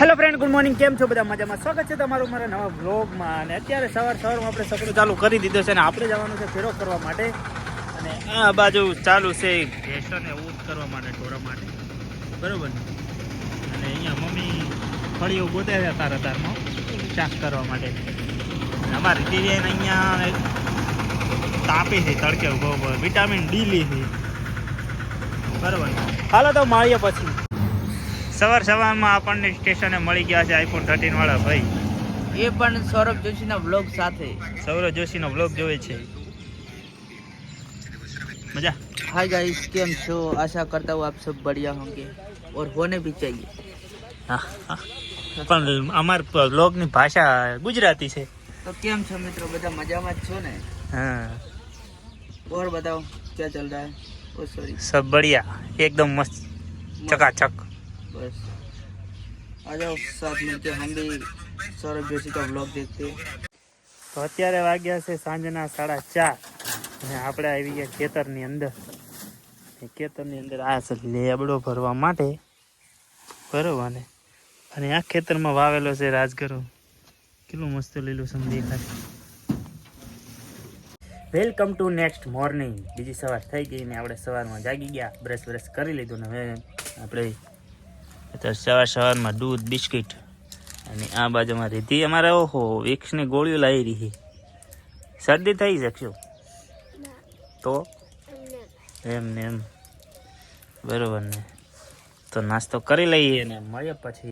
Hello friend, good morning. કેમ છો બધા? મજામાં? સ્વાગત છે તમારું મારા નવા વ્લોગમાં. અને અત્યારે સવારમાં આપણે સફર ચાલુ કરી દીધો છે અને આપણે જવાનું છે ફેરો કરવા માટે. અને આ બાજુ ચાલુ છે ભેંસોને ઊત કરવા માટે, ઢોરા માટે, બરોબર ને. અને અહીંયા મમ્મી ફળીઓ ગોતે છે તારમાં ચાક કરવા માટે. અમારી ટીવીને અહીંયા તાપી છે, તડકે વિટામિન ડી લીધી, બરોબર. હાલો તો મળીએ પછી. સવારમાં આપણને સ્ટેશને મળી ગયા છે આઈફોન 13 વાળા ભાઈ, એ પણ સૌરભ જોશીના વ્લોગ સાથે. સૌરભ જોશીનો વ્લોગ જોવે છે. મજા. हाय गाइस, કેમ છો? आशा करता हूँ आप सब बढ़िया होंगे और होने भी चाहिए. હા, પણ અમાર વ્લોગની ભાષા ગુજરાતી છે. તો કેમ છો મિત્રો? બધા મજામાં જ છો ને? હા. और बताओ क्या चल रहा है? ओ सॉरी, सब बढ़िया, एकदम मस्त, चकाचक. बस आ जाओ साथ मिलके हम भी सौरभ जोशी का व्लॉग देखते हैं. તો અત્યારે વાગ્યા છે સાંજના 4:30 અને આપણે આવી ગયા ખેતરની અંદર. ખેતરની અંદર આ છે લેબડો ભરવા માટે, બરોબર ને. અને આ ખેતરમાં વાવેલો છે રાજગરો. કેટલું મસ્ત લીલુંછમ દેખાય. Welcome to next morning. બીજી સવાર થઈ ગઈ ને આપણે સવારમાં જાગી ગયા, બ્રશ કરી લીધું ને હવે આપણે અત્યારે સવારમાં દૂધ, બિસ્કિટ અને આ બાજુમાં રીધી અમારે ઓહો વિક્સની ગોળીઓ લાવી રહી. શરદી થઈ શકશો તો એમ ને એમ, બરોબર ને. તો નાસ્તો કરી લઈએ ને મળીએ પછી.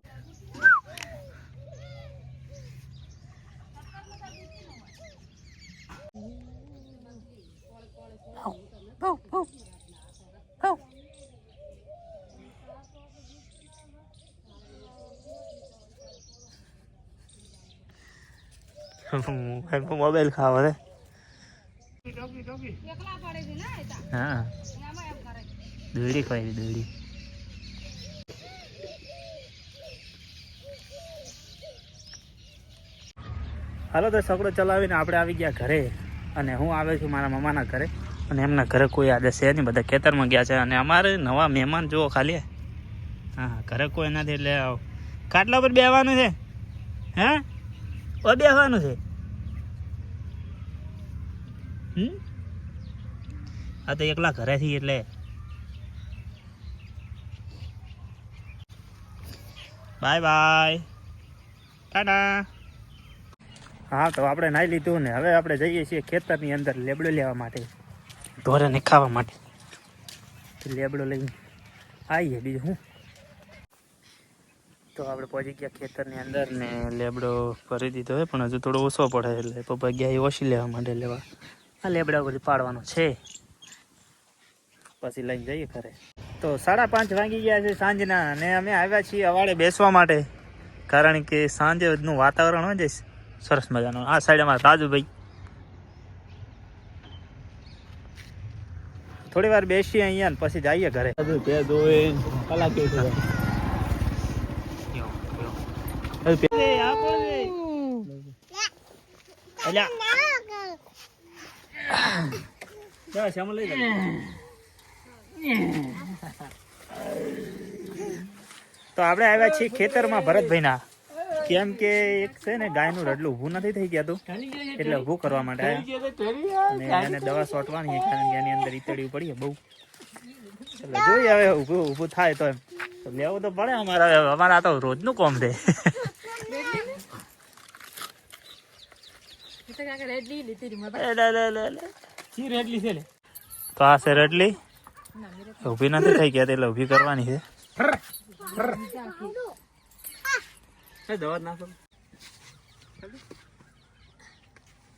મોબાઈલ ખાવા રે. હા, દોડી ખાઈ દોડી. હાલો તો સકડો ચલાવીને આપણે આવી ગયા ઘરે. અને હું આવ્યો છું મારા મમ્માના ઘરે. અને એમના ઘરે કોઈ આજે છે નહીં, બધા ખેતરમાં ગયા છે. અને અમારે નવા મહેમાન જુઓ ખાલી. હા, ઘરે કોઈ નથી એટલે ખાટલા પર બેસવાનું છે. હે ઓ બેસવાનું છે. આ તો એકલા ઘરેથી એટલે બાય બાય, ટાટા. હા, તો આપણે નાહી લીધું ને હવે આપણે જઈએ છીએ ખેતરની અંદર લેબડો લેવા માટે, ઢોરાને ખાવા માટે. લેબડો લઈને આવીએ, બીજું હું. તો આપણે પહોંચી ગયા ખેતરની અંદર ને લેબડો ભરી દીધો હોય, પણ હજુ થોડો ઓછો પડે એટલે પપ્પા ગયા એ ઓછી લેવા માટે લેવા. આ લેબડા બધી પાડવાનો છે, પછી લઈને જઈએ ઘરે. તો 5:30 વાગી ગયા છે સાંજના અને અમે આવ્યા છીએ અવાડે બેસવા માટે. કારણ કે સાંજનું વાતાવરણ હોય છે સરસ મજાનું. આ સાઈડ અમારા રાજુભાઈ. થોડી વાર બેસીએ અહીંયા ને પછી જઈએ ઘરે. તો આપણે આવ્યા છીએ ખેતરમાં ભરતભાઈના. કેમ કે એક છે ને ગાયનું રડલું ઊભું નથી થઈ ગયા તું, એટલે ઊભું કરવા માટે આવ્યા. અને એને દવા છોટવાની, કારણ કે એની અંદર ઈતળ્યું પડી બહુ. એટલે જોઈએ હવે ઊભું થાય તો એમ તો લેવું તો પડે. અમારા તો રોજનું કોમ છે. તો આ છે રડલી, ઊભી નથી થઈ ગયા એટલે ઊભી કરવાની છે.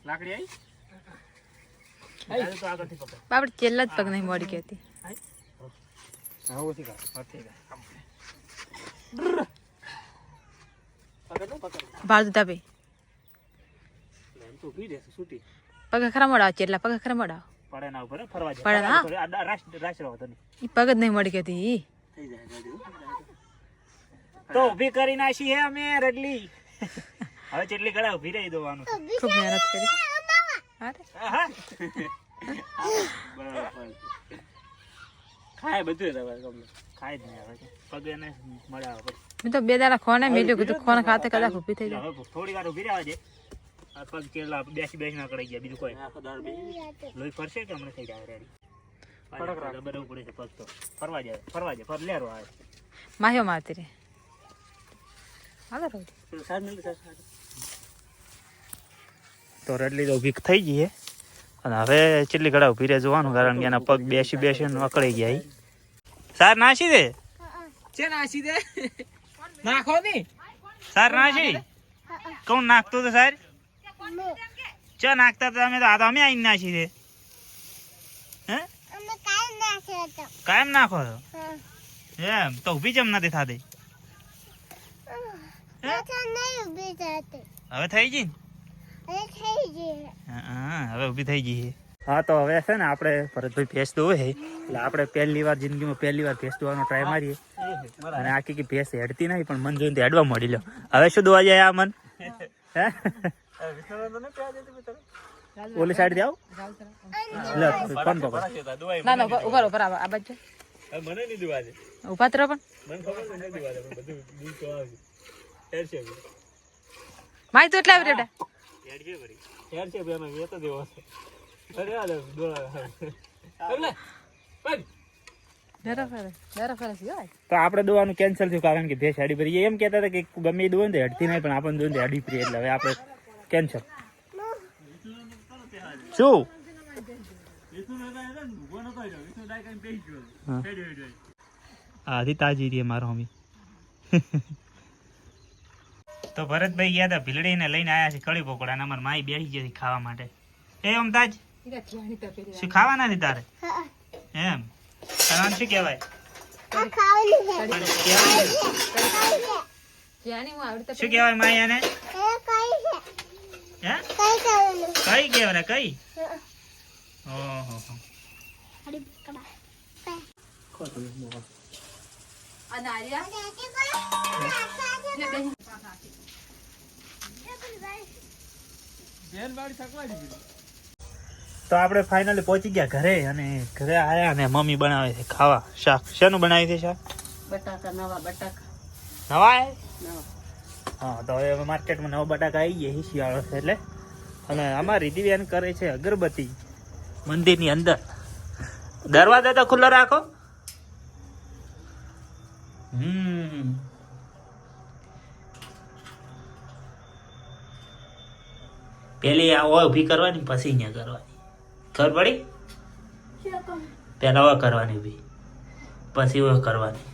લાકડી બાપડ છેલ્લા જ પગ નહીં મળી ગઈ હતી. બાળ દીધા ભાઈ પગ ખરા મોડાવ, ચેટલા પગ ખરા મોડાવ પડે ના પગ જ નહીં મળી ગઈ હતી. તો ઊભી કરી નાખી હે અમે રડલી. હવે જેટલી ઘડા ઊભી રહી દેવાનું. ખૂબ મહેનત કરી. ખાય બધું ખાય જ નહીં. હવે પગે ને મળ્યા મેં તો બે દાડા ખોને મેલ્યું કીધું ખોને ખાતે કદાચ ઊભી થઈ જાય. હવે થોડી વાર ઊભી રહેવા દે. આ પગ ચેલા બેસી ના કરાઈ ગયા બીજું કોઈ લોહી ફરશે કે હમણાં થઈ જાય રેડી. બરાબર પડે છે પગ તો ફરવા જાય ફર લેરો આવે. માહ્યો મારતી રે આગળ તો રડલી તો વીક થઈ ગઈ છે અને હવે ચેટલી ઘડા ઊભી રહે જોવાનું કારણ કે એના પગ બેસી અકળાઈ ગયા ઈ. સાર નાસી દે છે નાસી દે નાખો ની સાર નાસી કોણ નાખતો તો સાર ચા નાખતા તમે તો આ તો અમે આવીને નાસી દે હે કાયમ નાખો છો એમ તો ઊભી ચમ નથી થાતી હવે થઈ ગઈ હા હવે ઊભી થઈ ગઈ હા તો હવે છે ને આપણે ભરતભાઈ ભેંસ દોવે છે એટલે આપણે પહેલી વાર જિંદગીમાં ભેંસ દોવાનો ટ્રાય મારીએ અને આખી કે ભેંસ હેડતી નહીં પણ મન જોઈને હેડવા મળી લો હવે શું દોવા જાય આ મન હે ઓલી સાઈડ થી આવ લે ફોન પકડ ના ના ઉપર આ બાજુ મને નહીં દોવા દે ઉભા તરો પણ મને ખબર છે નહીં દોવા દે બધું દૂધ તો આવે હેડ છે માય તો એટલા આવી રેડા હેડ છે ભરી હેડ છે બે મેં તો દેવો અરે આ દોડા એટલે પગ તો આપણે દોવાનું કેન્સલ થયું કારણ કે ભેંસ હેડી પડી એમ કહેતા હતા કે ગમે એ દોવે ને હેડતી નહીં પણ આપણને દોઈને હેડી પડી એટલે હવે આપણે કેન્સલ શું આધી તાજી રહી મારો હમી તો ભરતભાઈ ગયા હતા ભીલડીને લઈને આવ્યા છે કળી પકોડા અને અમારી માઈ બેસી ગઈ ખાવા માટે એ અમતાજ શું ખાવા નથી તારે એમ તારું શું કહેવાય શું કહેવાય માઈ આને હે કઈ કહેવાય કઈ ઓહો તો આપણે ફાઇનલી પહોંચી ગયા ઘરે અને ઘરે આવ્યા અને મમ્મી બનાવે છે ખાવા શાક શેનું બનાવી છે શાક નવા હા તો હવે માર્કેટમાં નવા બટાકા આવી ગયા શિયાળો છે એટલે અને અમારી રીતિબેન કરે છે અગરબત્તી મંદિરની અંદર દરવાજા તો ખુલ્લો રાખો પેલી આ ઊભી કરવાની પછી અહીંયા કરવાની ખબર પડી પેલા કરવાની ઊભી પછી કરવાની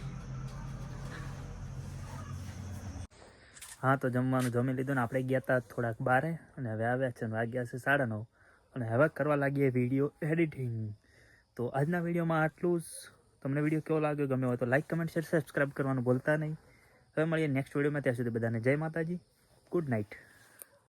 હા તો જમવાનું જમી લીધું ને આપણે ગયા હતા થોડાક બારે અને હવે આવ્યા છે વાગ્યા છે 9:30 અને હવે કરવા લાગીએ વિડીયો એડિટિંગ તો આજના વિડીયોમાં આટલું જ તમને વિડીયો કેવો લાગ્યો ગમે હોય તો લાઈક કમેન્ટ શેર સબસ્ક્રાઈબ કરવાનું ભૂલતા નહીં હવે મળીએ નેક્સ્ટ વિડીયોમાં ત્યાં સુધી બધાને જય માતાજી ગુડ નાઇટ